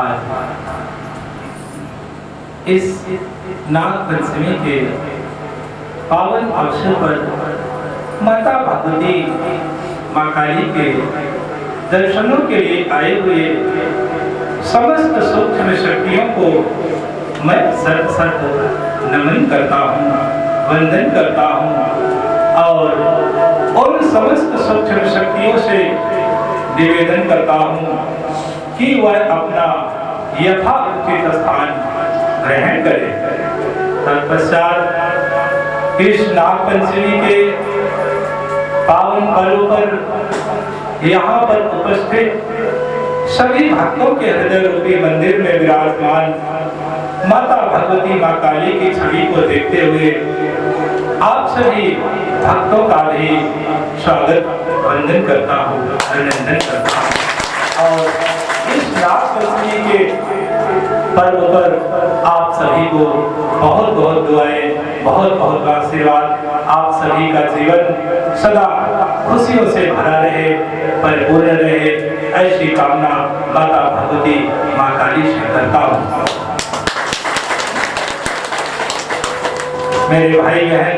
आज इस नाग पंचमी के पावन अवसर पर माता भगवती माँ काली के दर्शनों के लिए आए हुए समस्त सूक्ष्म शक्तियों को मैं सत नमन करता हूँ, वंदन करता हूँ और उन समस्त सूक्ष्म शक्तियों से निवेदन करता हूँ कि वह अपना यथाउचित स्थान ग्रहण करे। तत्पश्चात इस नाग पंचमी के पावन पर्व पर यहाँ पर उपस्थित सभी भक्तों के हृदय रूपी मंदिर में विराजमान माता भगवती माँ काली की छवि को देखते हुए आप सभी भक्तों का भी स्वागत वंदन करता हूँ, अभिनंदन करता हूँ। और इस नाग पंचमी के पर्व पर आप सभी को बहुत बहुत दुआएं, बहुत बहुत आशीर्वाद। आप सभी का जीवन सदा खुशियों से भरा रहे, परिपूर्ण रहे, ऐसी कामना माता भगवती माँ काली से करता हूँ। मेरे भाई बहन,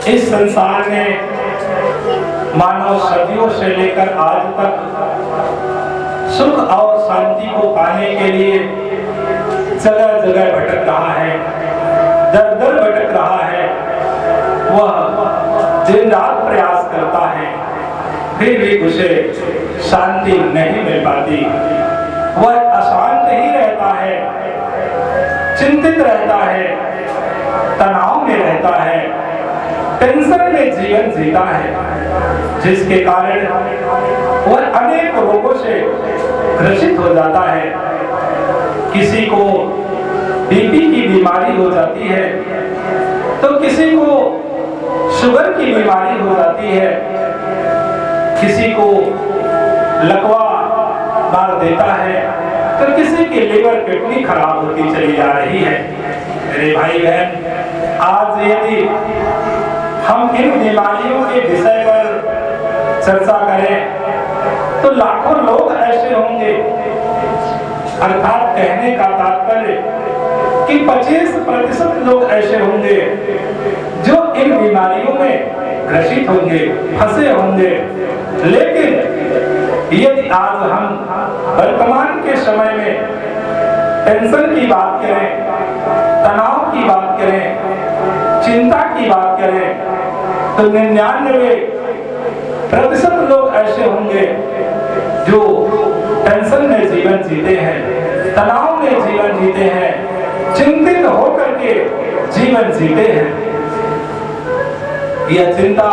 इस संसार में मानव सदियों से लेकर आज तक सुख और शांति को पाने के लिए जगह जगह भटक रहा है, दर दर भटक रहा है। वह दिन रात प्रयास करता है, फिर भी उसे शांति नहीं मिल पाती। वह अशांत ही रहता है, चिंतित रहता है, तनाव में रहता है, टेंशन में जीवन जीता है, जिसके कारण वह अनेक रोगों से ग्रसित हो जाता है। किसी को बीपी की बीमारी हो जाती है, तो किसी को शुगर की बीमारी हो जाती है, किसी को लकवा मार देता है, तो किसी की लिवर किडनी खराब होती चली जा रही है। मेरे भाई बहन, आज यदि हम इन बीमारियों के विषय पर चर्चा करें तो लाखों लोग ऐसे होंगे, अर्थात कहने का तात्पर्य कि 25% लोग ऐसे होंगे जो इन बीमारियों में ग्रसित होंगे, फंसे होंगे। लेकिन यदि आज हम वर्तमान के समय में टेंशन की बात करें, तनाव की बात करें, चिंता की बात करें, तो 99% लोग ऐसे होंगे जो टेंशन में जीवन जीते हैं, तनाव में जीवन जीते हैं, चिंतित होकर के जीवन जीते हैं। यह चिंता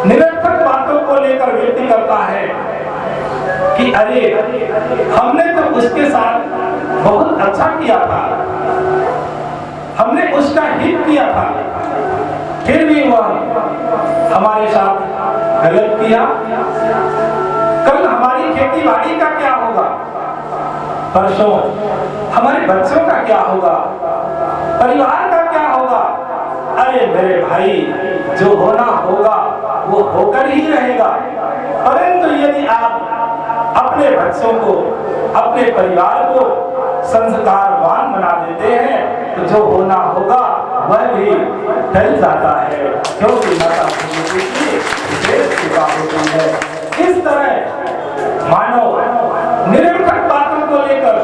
निरर्थक बातों को लेकर व्यक्ति करता है कि अरे हमने तो उसके साथ बहुत अच्छा किया था, हमने उसका हित किया था, फिर भी वह हमारे साथ गलत किया। कल हमारी खेती बाड़ी का क्या होगा, परसों हमारे बच्चों का क्या होगा, परिवार का क्या होगा। अरे मेरे भाई, जो होना होगा वो होकर ही रहेगा। परंतु यदि आप अपने बच्चों को, अपने परिवार को संस्कारवान बना देते हैं तो जो होना होगा वह भी टल जाता है, क्योंकि माता भगवती की विशेष कृपा होती है। इस तरह मानव निरर्थक बातों को लेकर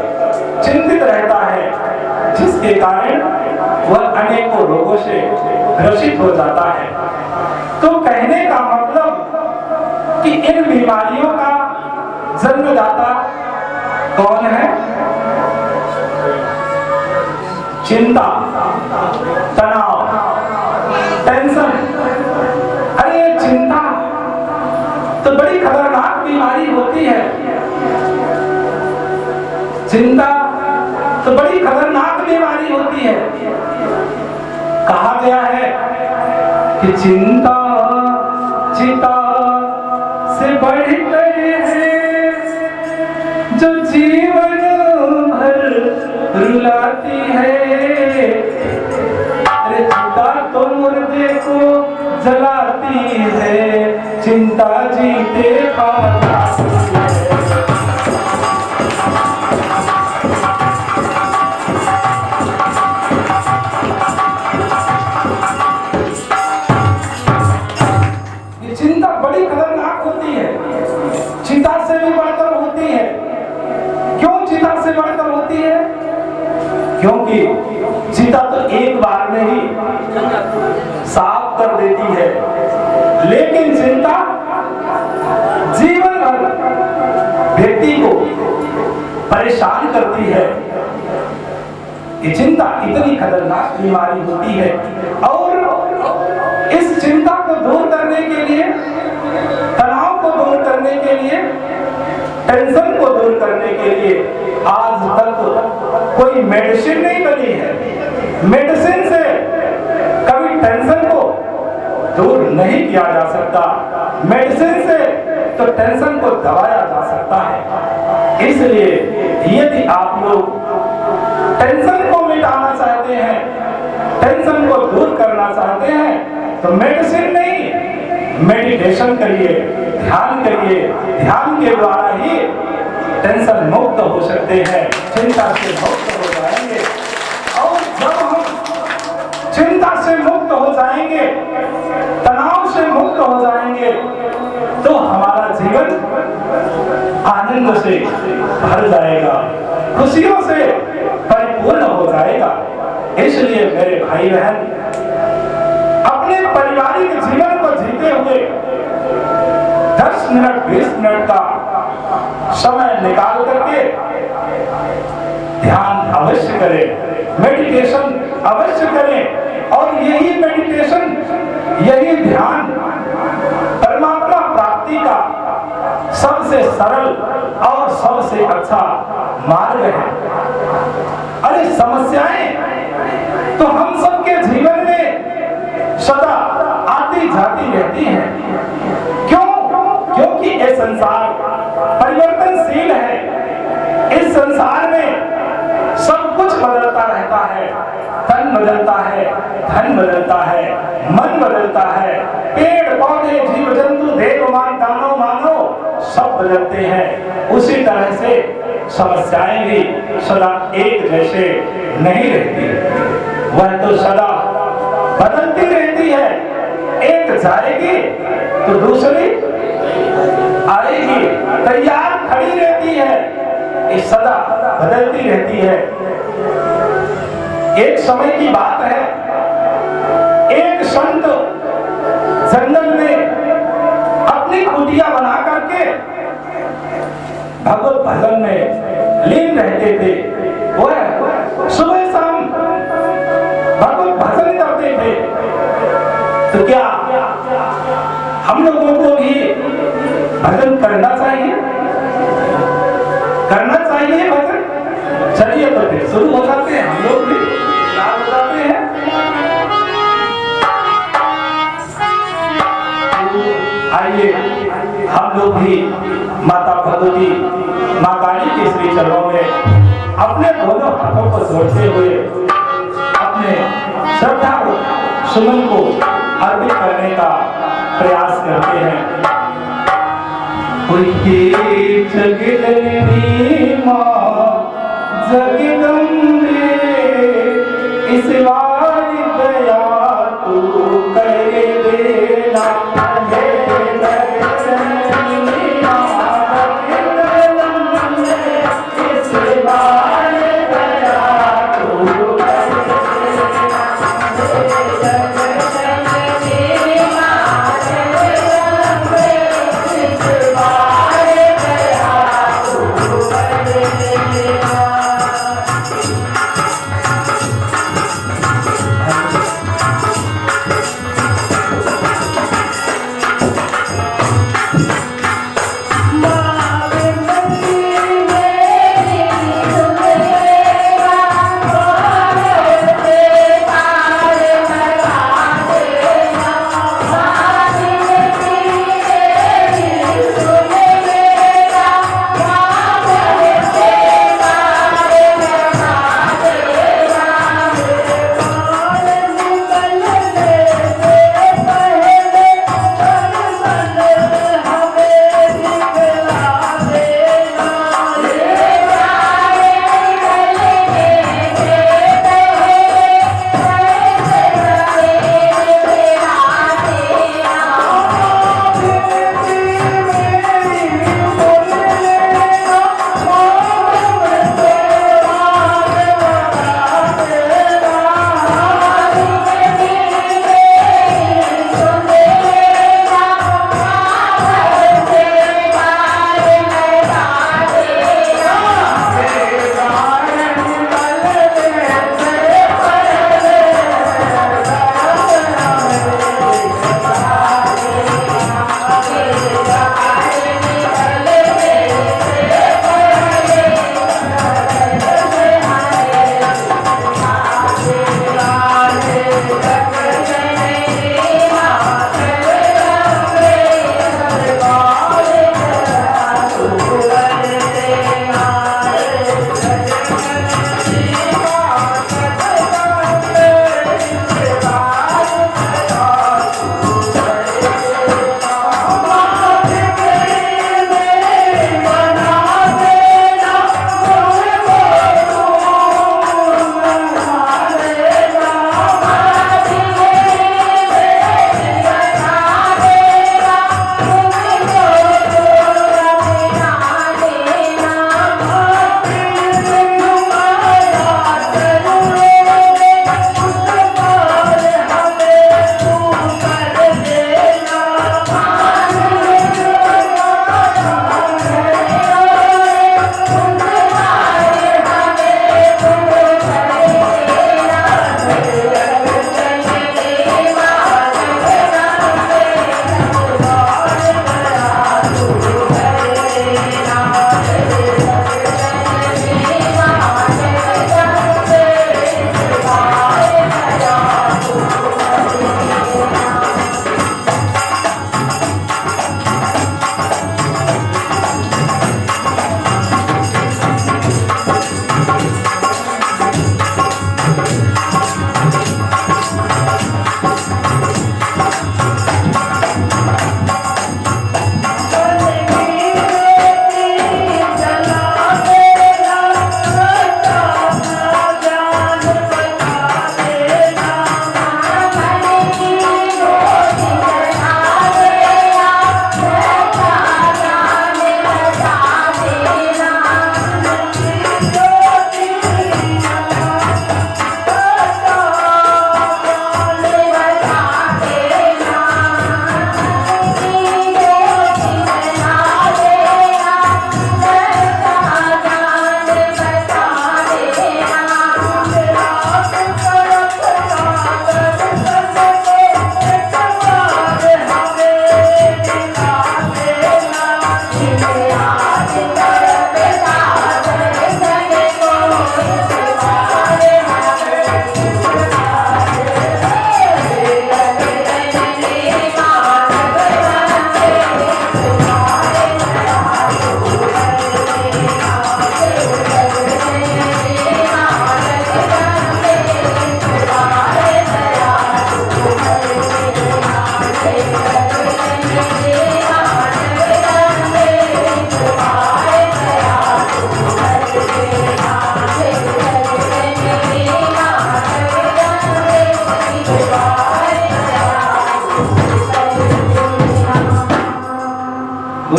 चिंतित रहता है, जिसके कारण वह अनेकों रोगों से ग्रसित हो जाता है। तो कहने का मतलब कि इन बीमारियों का जन्मदाता कौन है? चिंता, तनाव, टेंशन। अरे चिंता तो बड़ी खतरनाक बीमारी होती है, चिंता तो बड़ी खतरनाक बीमारी होती है। कहा गया है कि चिंता चिता से बढ़कर है जो जीवन भर रुलाती है। अरे चिता तो मुर्दे को जलाती है, चिंता जीते खाती है। क्योंकि चिता तो एक बार में ही साफ कर देती है, लेकिन चिंता जीवन भर व्यक्ति को परेशान करती है। ये चिंता इतनी खतरनाक बीमारी होती है, और इस चिंता को दूर करने के लिए, तनाव को दूर करने के लिए, टेंशन को दूर करने के लिए आज तक कोई मेडिसिन नहीं बनी है। मेडिसिन से कभी टेंशन को दूर नहीं किया जा सकता, मेडिसिन से तो टेंशन को दबाया जा सकता है। इसलिए यदि आप लोग टेंशन को मिटाना चाहते हैं, टेंशन को दूर करना चाहते हैं, तो मेडिसिन नहीं, मेडिटेशन करिए, ध्यान करिए। ध्यान के द्वारा ही टेंशन मुक्त हो सकते हैं, चिंता से मुक्त हो जाएंगे। और जब हम चिंता से मुक्त हो जाएंगे, तनाव से मुक्त हो जाएंगे, तो हमारा जीवन आनंद से भर जाएगा, खुशियों से परिपूर्ण हो जाएगा। इसलिए मेरे भाई बहन, अपने पारिवारिक जीवन को जीते हुए 10 मिनट 20 मिनट का समय निकाल करके ध्यान अवश्य करें, मेडिटेशन अवश्य करें। और यही मेडिटेशन, यही ध्यान परमात्मा प्राप्ति का सबसे सरल और सबसे अच्छा मार्ग है। अरे समस्याएं तो हम सबके जीवन में सदा आती जाती रहती हैं। क्यों? क्योंकि ये संसार परिवर्तनशील है। इस संसार में सब कुछ बदलता रहता है। तन बदलता है, धन बदलता है, मन बदलता है, पेड़ पौधे, जीव जंतु, देवमान, दानव, मानव सब बदलते हैं। उसी तरह से समस्याएं भी सदा एक जैसे नहीं रहती, वह तो सदा बदलती रहती है। एक जाएगी तो दूसरी आएगी, तैयार खड़ी रहती है, ये सदा बदलती रहती है। एक समय की बात है, एक संत जंगल में अपनी कुटिया बना करके भगवत भजन में लीन रहते थे। वह सुबह शाम भगवत भजन करते थे। तो क्या हम लोगों को भी भजन करना चाहिए? करना चाहिए भजन? चलिए तो फिर शुरू हो जाते हैं, हम लोग भी तैयार हो जाते हैं। आइए हम लोग भी माता भगवती, माँ काली के श्री चरणों में अपने दोनों हाथों को जोड़ते हुए अपने श्रद्धा सुमन को अर्पित करने का प्रयास करते हैं। जगदम्बे माँ जगदम्बे, इस बार दया तू कर देना। Thank you.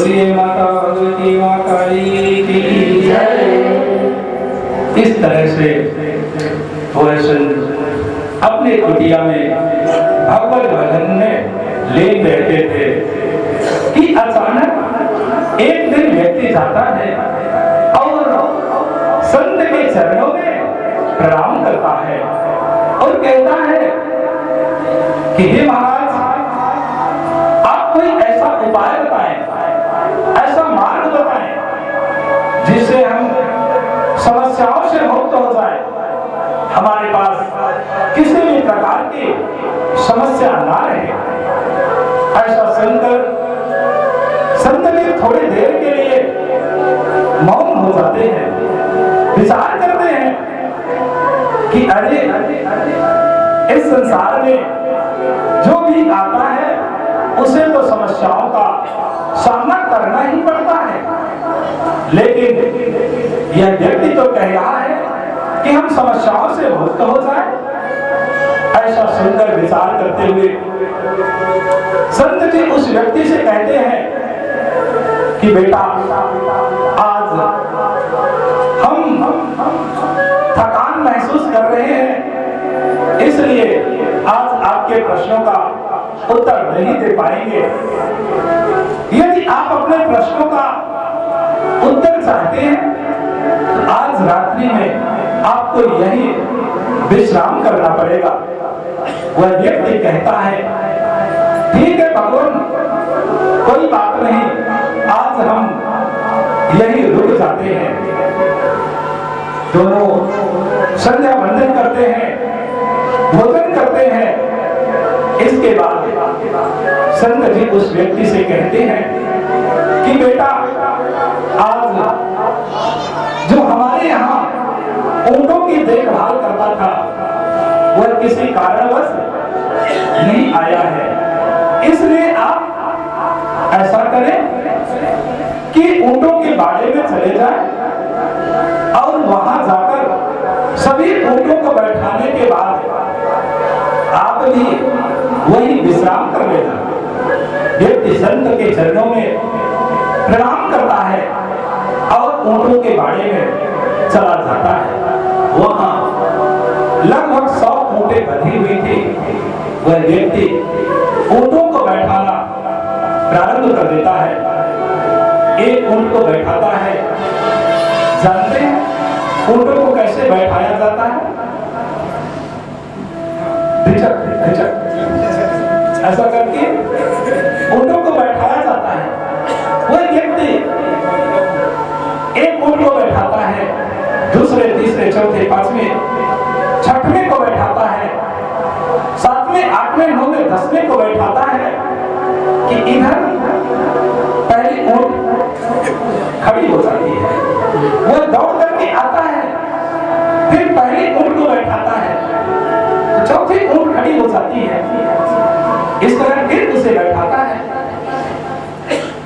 बोलिए माता भगवती माँ काली की जय। इस तरह से वह संत अपने कुटिया में भगवत भजन में लीन रहते थे कि अचानक एक दिन व्यक्ति जाता है और संत के चरणों में प्रणाम करता है और कहता है कि हे महाराज, आप कोई ऐसा उपाय बताएं, ऐसा मार्ग बताएं जिससे हम समस्याओं से मुक्त हो जाए, हमारे पास किसी भी प्रकार की समस्या ना रहे। ऐसा संत भी थोड़ी देर के लिए मौन हो जाते हैं, विचार करते हैं कि अरे इस संसार में जो भी आता है उसे तो समस्याओं का सामना करना ही पड़ता है, लेकिन यह व्यक्ति तो कह रहा है कि हम समस्याओं से मुक्त हो जाए। ऐसा सुंदर विचार करते हुए संत जी उस व्यक्ति से कहते हैं कि बेटा, आज हम थकान महसूस कर रहे हैं, इसलिए आज आपके प्रश्नों का उत्तर नहीं दे पाएंगे। यदि आप अपने प्रश्नों का उत्तर चाहते हैं तो आज रात्रि में आपको यही विश्राम करना पड़ेगा। वह व्यक्ति कहता है, ठीक है भगवान, कोई बात नहीं, आज हम यही रुक जाते हैं। दोनों संध्या वंदन करते हैं, भोजन करते हैं। इसके बाद संत जी उस व्यक्ति से कहते हैं कि बेटा, आज जो हमारे यहाँ ऊंटों की देखभाल करता था वह किसी कारणवश नहीं आया है, इसलिए आप ऐसा करें कि ऊंटों के बाड़े में चले जाएं और वहां जाकर सभी ऊंटों को बैठाने के बाद आप भी वही विश्राम कर लेना। व्यक्ति संत के चरणों में प्रणाम करता है और ऊंटों के बाड़े में चला जाता है। वहां लगभग 100 ऊंटें बंधी हुई थी। वह व्यक्ति ऊंटों को बैठाना प्रारंभ कर देता है। एक ऊंट को बैठाता है। जानते हैं ऊंटों को कैसे बैठाया जाता है? ऐसा करके ऊंटों को बैठाया जाता है। वह व्यक्ति एक ऊंट को बैठाता है, दूसरे, तीसरे, चौथे, पांचवें, छठवें को बैठाता है, 7वें, 8वें, 9वें, 10वें को बैठाता है कि इधर पहली ऊंट खड़ी हो जाती है। वह दौड़ करके आता है, फिर पहली ऊंट को बैठाता है, चौथी ऊंट खड़ी हो जाती है। इस तरह फिर उसे बैठाता है।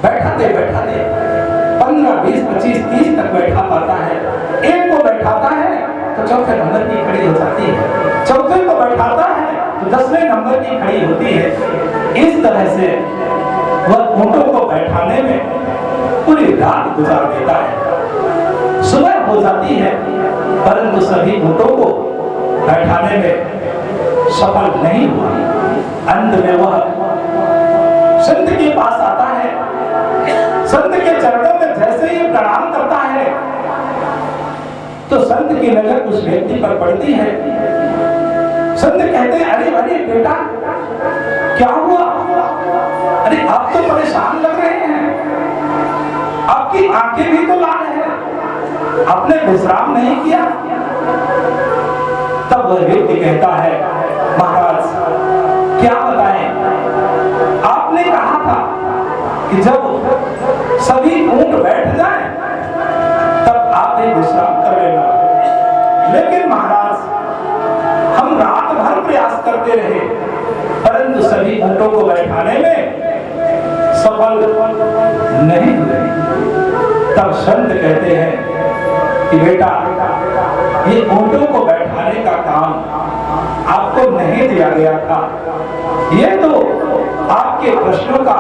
बैठाते बैठाते 15, 20, 25, 30 तक बैठा पाता है। एक को बैठाता है तो चौथे नंबर की खड़ी हो जाती है, चौथे को बैठाता है तो 10वें नंबर की खड़ी होती है। इस तरह से वह ऊंटों को बैठाने में पूरी रात गुजार देता है। सुबह हो जाती है परंतु सभी ऊंटों को बैठाने में सफल नहीं हुआ। अंत में वह संत के पास आता है। संत के चरणों में जैसे ही प्रणाम करता है तो संत की नजर उस व्यक्ति पर पड़ती है। संत कहते हैं, अरे अरे बेटा, क्या हुआ? अरे आप तो परेशान लग रहे हैं, आपकी आंखें भी तो लाल है, आपने विश्राम नहीं किया। तब वह व्यक्ति कहता है, महाराज क्या बताएं, आपने कहा था कि जब सभी ऊंट बैठ जाएं तब आप एक विश्राम कर लेना, लेकिन महाराज हम रात भर प्रयास करते रहे परंतु सभी ऊंटों को बैठाने में सफल नहीं हुए। तब संत कहते हैं कि बेटा, ये ऊंटों को बैठाने का काम आपको नहीं दिया गया था, ये तो आपके प्रश्नों का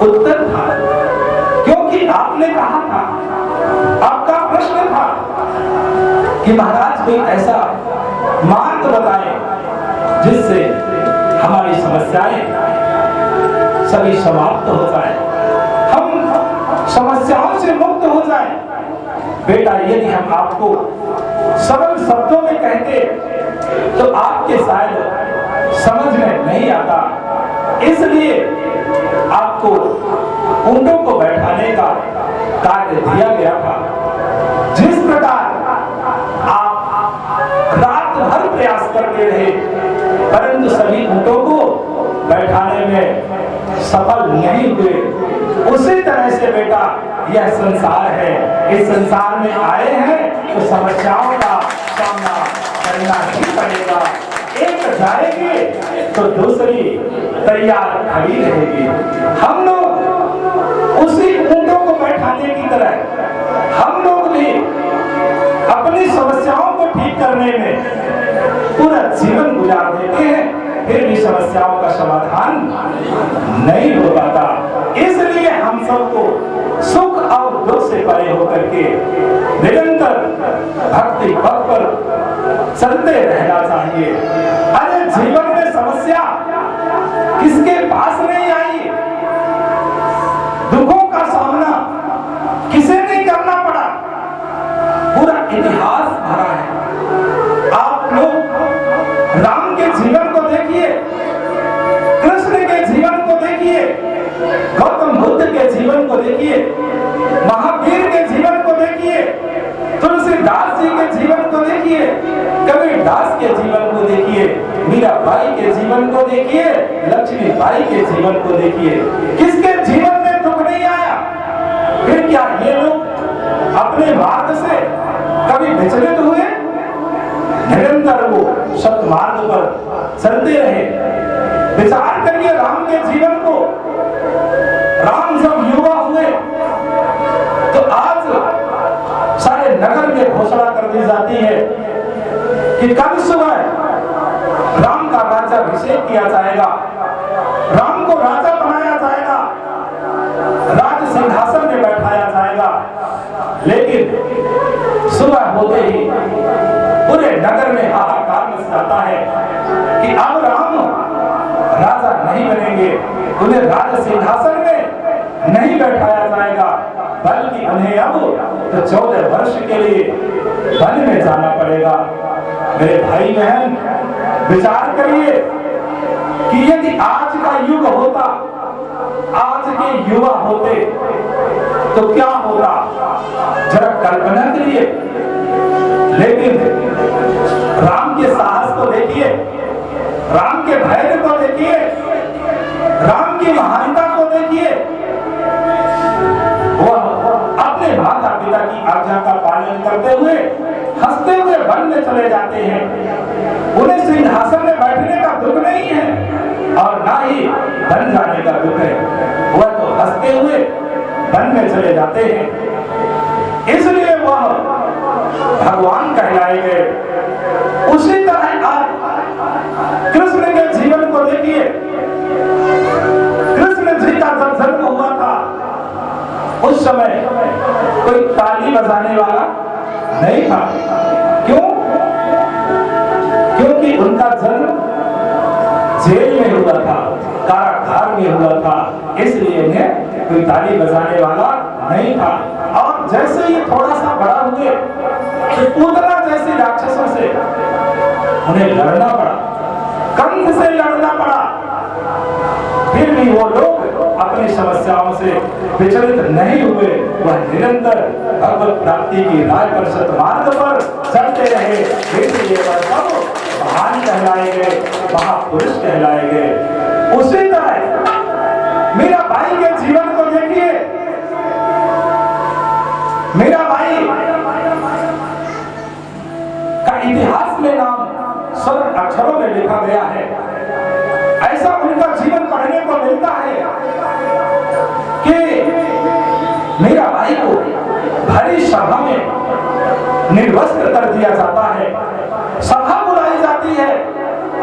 उत्तर था। क्योंकि आपने कहा था, आपका प्रश्न था कि महाराज कोई ऐसा मार्ग बताए जिससे हमारी समस्याएं सभी समाप्त हो जाए, हम समस्याओं से मुक्त हो जाए। बेटा, यदि हम आपको सरल शब्दों में कहते तो आपके शायद समझ में नहीं आता, इसलिए आपको ऊंटों को बैठाने का कार्य दिया गया था। जिस प्रकार आप रात भर प्रयास करते रहे परंतु सभी ऊंटों को बैठाने में सफल नहीं हुए, उसी तरह से बेटा यह संसार है। इस संसार में आए हैं तो समस्याओं का सामना करना ही पड़ेगा। एक जाएगी तो दूसरी तैयार खड़ी रहेगी। हम लोग उसी ऊंटों को बैठाने की तरह हम लोग भी अपनी समस्याओं को ठीक करने में पूरा जीवन गुजार देते हैं, फिर भी समस्याओं का समाधान नहीं हो पाता। इसलिए हम सबको सुख और दुख से परे होकर के निरंतर भक्ति पथ पर चलते रहना चाहिए। अरे जीवन में समस्या किसके पास नहीं आई? दुखों का सामना किसे नहीं करना पड़ा? पूरा इतिहास भरा है। आप लोग राम के जीवन को देखिए, कृष्ण के जीवन को देखिए, गौतम बुद्ध के जीवन को देखिए, महावीर के जीवन को देखिए, तुलसीदास जी के जीवन को देखिए, कबीरदास के जीवन को देखिए, मीराबाई के जीवन को देखिए, लक्ष्मीबाई के जीवन को देखिए। किसके जीवन में दुख नहीं आया? फिर क्या ये लोग अपने मार्ग से कभी विचलित हुए? निरंतर वो सत्मार्ग पर चलते रहे। विचार करिए राम के जीवन को। राम जब युवा हुए तो आज सारे नगर में घोषणा कर दी जाती है कि कल सुबह राम का राज्याभिषेक किया जाएगा, राम को राजा बनाया जाएगा, राज सिंहासन में बैठाया जाएगा। लेकिन सुबह होते ही पूरे नगर में हाहाकार मच जाता है कि अब राम राजा नहीं बनेंगे, उन्हें राज सिंहासन में नहीं बैठाया जाएगा, बल्कि उन्हें अब तो 14 वर्ष के लिए वन में जाना पड़ेगा। मेरे भाई बहन, विचार करिए कि यदि आज का युग होता, आज के युवा होते तो क्या होता, जरा कल्पना करिए। लेकिन राम के साहस को देखिए, राम के धैर्य को देखिए, राम की महानता को देखिए। वह अपने माता पिता की आज्ञा का पालन करते हुए हंसते हुए वन में चले जाते हैं। उन्हें सिंहासन में बैठने का दुख नहीं है और ना ही बन जाने का दुख है। वह तो हंसते हुए वन में चले जाते हैं, इसलिए वह भगवान कहलाए गए। उसी तरह आप कृष्ण के जीवन को देखिए। कृष्ण जी का जब जन्म हुआ था उस समय कोई ताली बजाने वाला नहीं था। क्यों? क्योंकि उनका जन्म जेल में हुआ था, कारागार में हुआ था, इसलिए उन्हें कोई ताली बजाने वाला नहीं था। और जैसे ये थोड़ा सा बड़ा हुए तो पूतना जैसे राक्षसों से उन्हें लड़ना पड़ा, कंस से लड़ना पड़ा। फिर भी वो लोग अपनी समस्याओं से विचलित नहीं हुए, वह निरंतर भगवत प्राप्ति की राह पर सत्मार्ग पर चलते रहे। इसलिए वह सब महान कहलाए गए, महापुरुष कहलाए गए। उसी तरह मीराबाई के जीवन को देखिए। मीराबाई का इतिहास में नाम स्वर्ण अक्षरों में लिखा गया है। ऐसा उनका जीवन पढ़ने को मिलता है कि मीराबाई को भरी सभा में निर्वस्त्र कर दिया जाता है। सभा बुलाई जाती है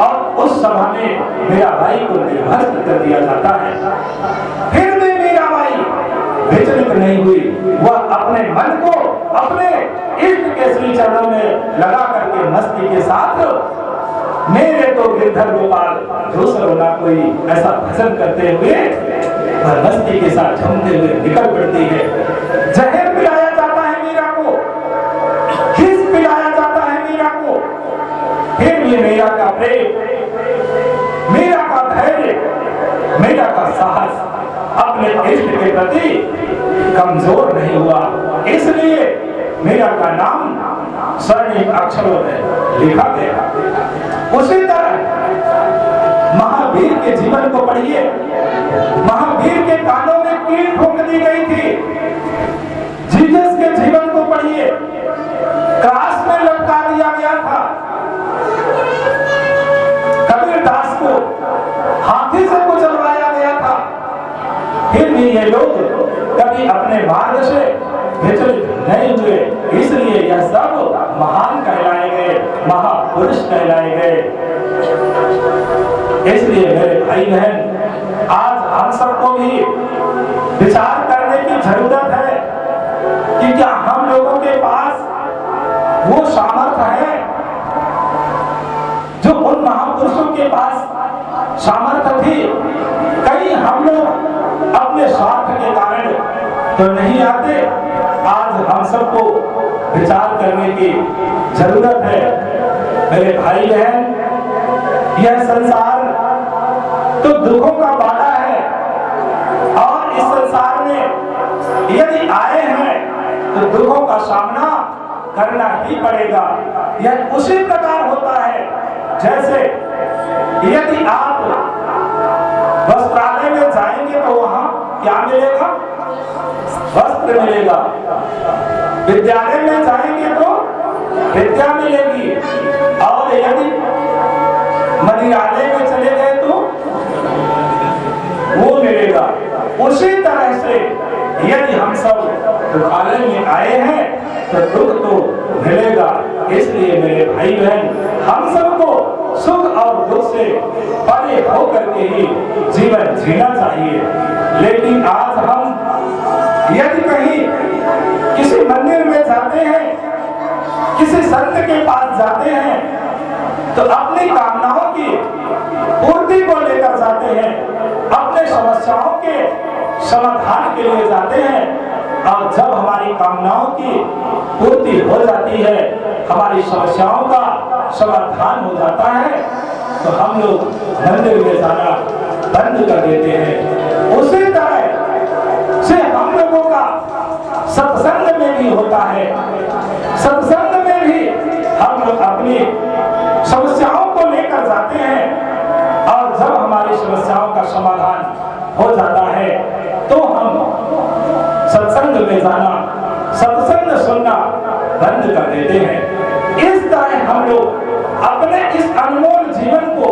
और उस सभा में मीराबाई को निर्वस्त्र कर दिया जाता है। फिर भी मीराबाई विचलित नहीं हुई, वह अपने मन को अपने इष्ट के श्री चरणों में लगा करके मस्ती के साथ मेरे तो गिरधर गोपाल दूसरा ना कोई ऐसा भजन करते हुए वह मस्ती के साथ झूमते हुए निकल पड़ती है। जहर पिलाया जाता है मीरा को, खिस पिलाया जाता है मीरा को, फिर भी मीरा का प्रेम, मीरा का धैर्य, मीरा का साहस अपने इष्ट के प्रति कमजोर नहीं हुआ। इसलिए मीरा का नाम स्वर्णिम अक्षरों में लिखा गया। उसी तरह महावीर के जीवन को पढ़िए। महावीर के कानों में कील ठोक दी गई थी। जीसस के जीवन को पढ़िए, क्रॉस में लटका दिया गया था। कबीर दास को हाथी से कुचलवाया गया था। फिर भी ये लोग कभी अपने मार्ग से विचलित नहीं हुए। इसलिए यह सब महान कहलाए गए, महापुरुष कहलाए गए। इसलिए मेरे भाई बहन, आज हम सबको भी विचार करने की जरूरत है कि क्या हम लोगों के पास वो सामर्थ्य है जो उन महापुरुषों के पास सामर्थ्य थी। कहीं हम लोग अपने स्वार्थ के कारण तो नहीं आते। आज हम सबको विचार करने की जरूरत है। मेरे भाई बहन, यह संसार तो दुखों का बाड़ा है और इस संसार में यदि आए हैं तो दुखों का सामना करना ही पड़ेगा। यह उसी प्रकार होता है जैसे यदि आप वस्त्रालय में जाएंगे तो वहां क्या मिलेगा? वस्त्र मिलेगा। विद्यालय में जाएंगे तो विद्या मिलेगी, और यदि मंदिरालय में चले गए तो वो मिलेगा। उसी तरह से यदि हम सब दुखालय में आए हैं तो दुख तो मिलेगा। इसलिए मेरे भाई बहन, हम सबको सुख और दुख से परे होकर के ही जीवन जीना चाहिए। लेकिन आज हम यदि कहीं किसी मंदिर में जाते हैं, किसी संत के पास जाते हैं, तो अपनी कामनाओं की पूर्ति को लेकर जाते हैं, अपने समस्याओं के समाधान के लिए जाते हैं। और जब हमारी कामनाओं की पूर्ति हो जाती है, हमारी समस्याओं का समाधान हो जाता है, तो हम लोग मंदिर में जाना बंद कर देते हैं। उसी तरह से हम लोगों का सत्संग में भी होता है। सत्संग में भी हम लोग अपनी समस्याओं को लेकर जाते हैं, और जब हमारी समस्याओं का समाधान हो जाता है तो हम सत्संग में जाना, सत्संग सुनना बंद कर देते हैं। इस तरह हम लोग अपने इस अनमोल जीवन को,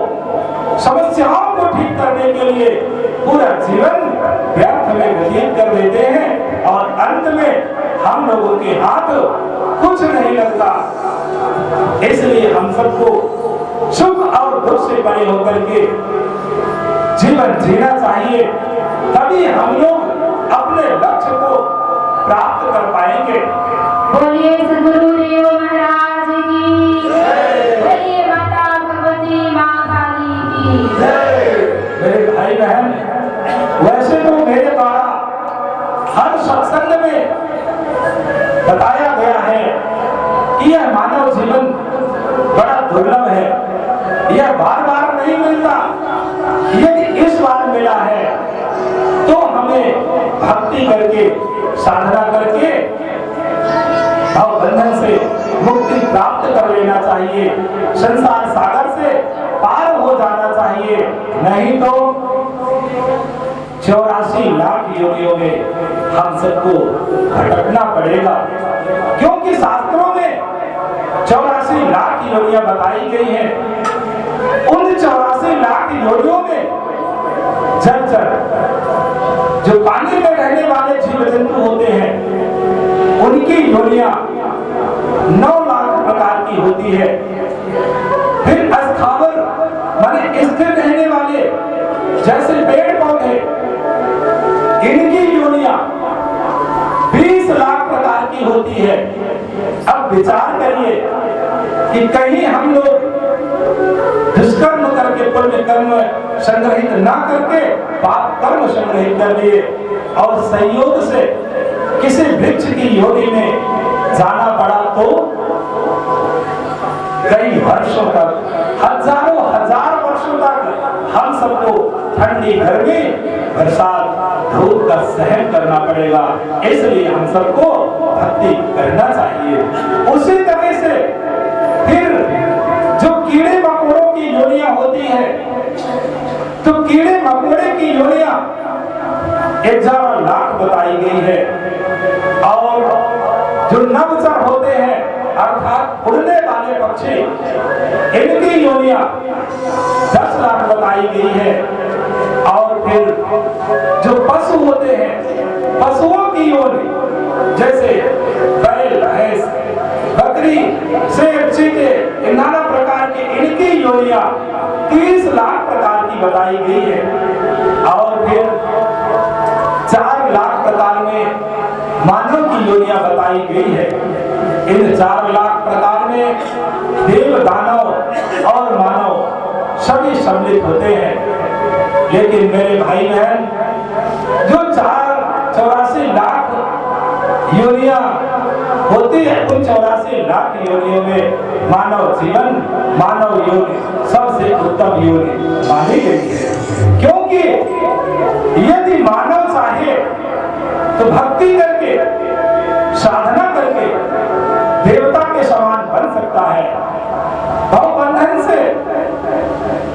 समस्याओं को ठीक करने के लिए पूरा जीवन व्यर्थ में व्यतीत कर देते हैं, और अंत में हम लोगों के हाथ कुछ नहीं लगता। इसलिए हम सबको सुख और दुख से परे होकर के जीवन जीना चाहिए। तभी हम लोग अपने लक्ष्य को प्राप्त कर पाएंगे। बोलिए सद्गुरुदेव महाराज की जय, बोलिए माता भगवती माँ काली की जय। मेरे भाई बहन, वैसे तो मेरे द्वारा हर सत्संग में बताया गया है कि यह मानव जीवन बड़ा दुर्लभ है, यह बार बार नहीं मिलता। यदि इस बार मिला है तो हमें भक्ति करके, साधना करके भाव बंधन से मुक्ति प्राप्त कर लेना चाहिए, संसार सागर से पार हो जाना चाहिए। नहीं तो 84 लाख योनियों में हम सबको भटकना पड़ेगा, क्योंकि शास्त्रों में 84 लाख योनियां बताई गई हैं। उन 84 लाख योनियों में जल जो पानी में रहने वाले जीव जंतु होते हैं, उनकी योनियां 9 लाख प्रकार की होती है। फिर अस्थावर माने स्थिर रहने वाले जैसे पेड़ पौधे, इनकी योनियां होती है। अब विचार करिए कि कहीं हम लोग दुष्कर्म करके पुण्य कर्म संग्रहित ना करके पाप कर्म संग्रहित कर लिए और संयोग से किसी वृक्ष की योनि में जाना पड़ा तो कई वर्षों तक, हजारों हजार वर्षों तक हम सबको ठंडी गर्मी बरसात धूप का सहन करना पड़ेगा। इसलिए हम सबको भक्ति करना चाहिए। उसी तरह से फिर जो कीड़े मकोड़ों की योनियां होती है, तो कीड़े मकोड़े की योनियां 11 लाख बताई गई है और जो नवचर होते हैं अर्थात उड़ने वाले पक्षी, इनकी योनियां 10 लाख बताई गई है। और फिर जो पशु होते हैं, पशुओं की योनि जैसे बैल, भैंस, बकरी, शेर, चीते, नाना प्रकार के इनकी योनियां 30 लाख प्रकार की बताई गई है। और फिर 4 लाख प्रकार में मानव की योनियां बताई गई है। इन 4 लाख प्रकार में देव, दानव और मानव सभी सम्मिलित होते हैं। लेकिन मेरे भाई बहन, जो 84 लाख योनियां होती है, उन 84 लाख योनियों में मानव जीवन, मानव योनि सबसे उत्तम योनि मानी गई है। क्योंकि यदि मानव चाहे तो भक्ति करके, साधना करके देवता के समान बन सकता है, भवबंधन से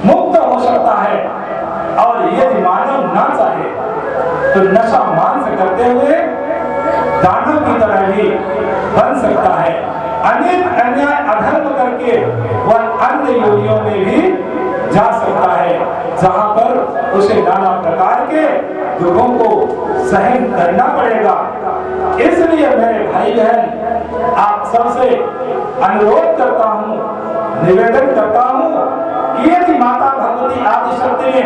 मुक्त हो सकता है। और यदि मानव ना चाहे तो नशा मांस करते हुए दानव की तरह भी बन सकता है। अनेक अन्याय अधर्म करके वह अन्य योनियों में भी जा सकता है, जहां पर उसे नाना प्रकार के दुखों को सहन करना पड़ेगा। इसलिए मेरे भाई बहन, आप सबसे अनुरोध करता हूं, निवेदन करता हूं कि यदि माता भगवती आदिशक्ति ने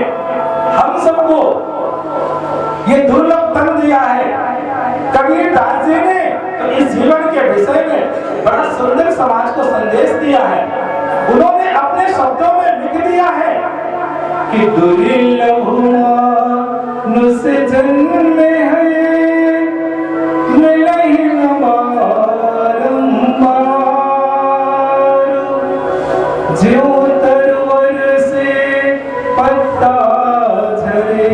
हम सबको ये दुर्लभ तन दिया है, कबीर दास जी ने तो इस जीवन के विषय में बड़ा सुंदर समाज को संदेश दिया है। उन्होंने अपने शब्दों में लिख दिया है कि दुर्लभ नुस जन्म है मिलहि न बारंबार, ज्यों तरवर से पत्ता झरे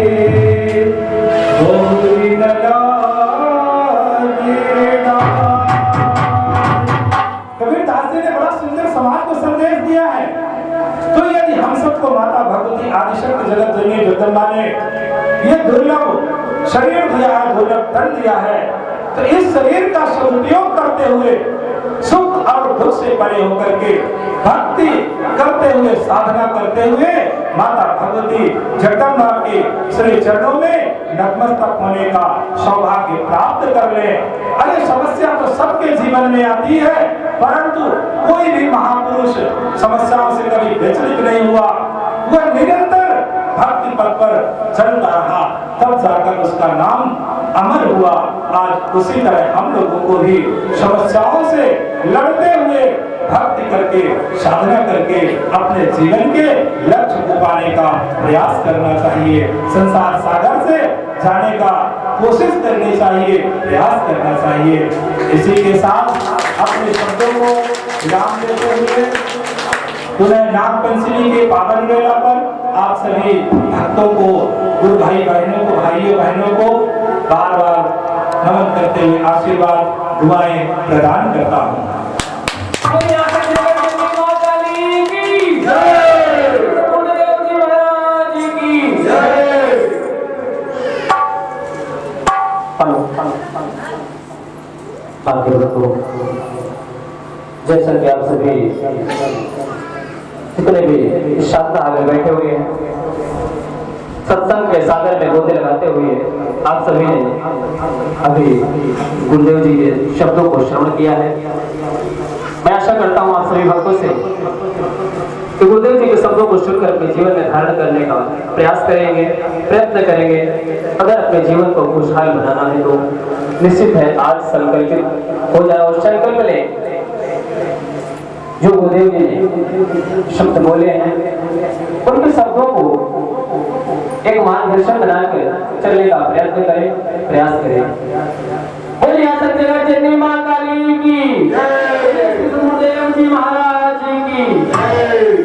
बहुरी न लागे डार। कबीर दास जी ने बड़ा सुंदर समाज को संदेश दिया है। तो यदि हम सबको माता भगवती आदिशक्ति जगत जननी जगदम्बा ने ये दुर्लभ शरीर दिया है, दुर्लभ तन दिया है, तो इस शरीर का सदुपयोग करते हुए, सुख और दुख से परे होकर के भक्ति करते हुए, साधना करते हुए माता भगवती जगदम्बा के श्री चरणों में नतमस्तक होने का सौभाग्य प्राप्त कर ले। अरे समस्या तो सबके जीवन में आती है, परंतु कोई भी महापुरुष समस्याओं से कभी विचलित नहीं हुआ। वह निरंतर भक्ति पथ पर चलता रहा, तब जाकर उसका नाम अमर हुआ। आज उसी तरह हम लोगों को भी समस्याओं से लड़ते हुए भक्ति करके, साधना करके अपने जीवन के लक्ष्य को पाने का प्रयास करना चाहिए। संसार सागर से जाने का कोशिश करनी चाहिए, प्रयास करना चाहिए। इसी के साथ अपने शब्दों को विराम देते हुए पुनः नाग पंचमी के पावन वेला पर आप सभी भक्तों को, गुरु भाई बहनों को, भाइयों बहनों को बार बार नमन करते हुए आशीर्वाद दुआएं प्रदान करता हूँ। जैसा कि आप सभी जितने भी इस साधना में बैठे हुए हैं, सत्संग के सागर में गोते लगाते हुए आप सभी ने अभी गुरुदेव जी के शब्दों को श्रवण किया है। मैं आशा आशा करता हूँ आप सभी भक्तों से कि गुरुदेव जी के शब्दों को सुनकर अपने जीवन में धारण करने का प्रयास करेंगे, प्रयत्न करेंगे। अगर अपने जीवन को खुशहाल बनाना है तो निश्चित है आज संकल्पित हो जाए और संकल्प ले जो गुरुदेव जी ने शब्द बोले हैं उनके शब्दों को एक मार्गदर्शन बनाकर चलने का प्रयत्न करें, प्रयास करें। बोलिए आसक जगत जननी मां काली की, गुरुदेव जी महाराज की।